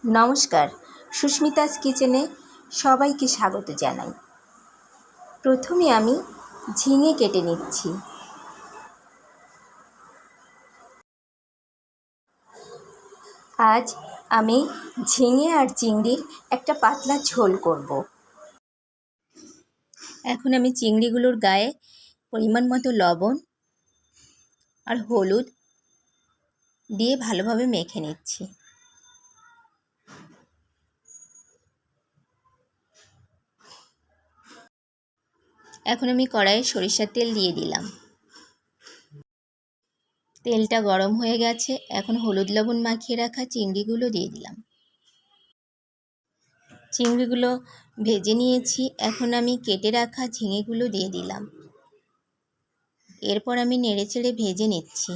নমস্কার, সুস্মিতাস কিচেনে সবাইকে স্বাগত জানাই। প্রথমে আমি ঝিঙে কেটে নিচ্ছি। আজ আমি ঝিঙে আর চিংড়ির একটা পাতলা ঝোল করব। এখন আমি চিংড়িগুলোর গায়ে পরিমাণ মতো লবণ আর হলুদ দিয়ে ভালোভাবে মেখে নিচ্ছি। এখন আমি কড়াইয়ে সরিষার তেল দিয়ে দিলাম। তেলটা গরম হয়ে গেছে, এখন হলুদ লবণ মাখিয়ে রাখা চিংড়িগুলো দিয়ে দিলাম। চিংড়িগুলো ভেজে নিয়েছি, এখন আমি কেটে রাখা ঝিঙেগুলো দিয়ে দিলাম। এরপর আমি নেড়েচেড়ে ভেজে নিচ্ছি।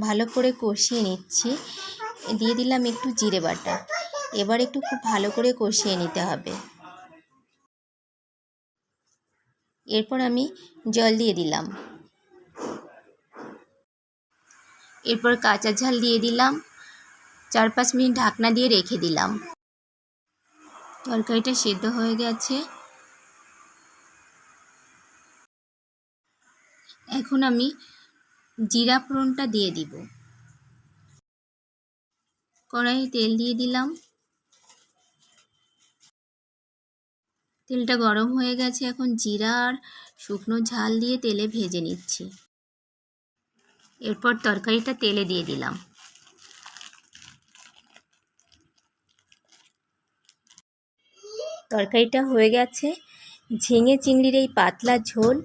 ভালো করে কষিয়ে নিচ্ছি। দিয়ে দিলাম একটু জিরে বাটা। এবার একটু খুব ভালো করে কষিয়ে নিতে হবে। এরপর আমি জল দিয়ে দিলাম। এরপর কাঁচা ঝাল দিয়ে দিলাম। 4-5 মিনিট ঢাকনা দিয়ে রেখে দিলাম। তরকারিটা সেদ্ধ হয়ে গেছে। এখন আমি জিরা ফোড়নটা দিয়ে দিব। কড়াইয়ে তেল দিয়ে দিলাম। তেলটা গরম হয়ে গেছে, এখন জিরা আর শুকনো ঝাল দিয়ে তেলে ভেজে নিচ্ছি। এরপর তরকারিটা তেলে দিয়ে দিলাম। তরকারিটা হয়ে গেছে। ঝিঙে চিংড়ির এই পাতলা ঝোল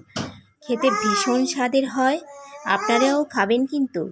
খেতে ভীষণ স্বাদের হয়। আপনারাও খাবেন কিন্তু।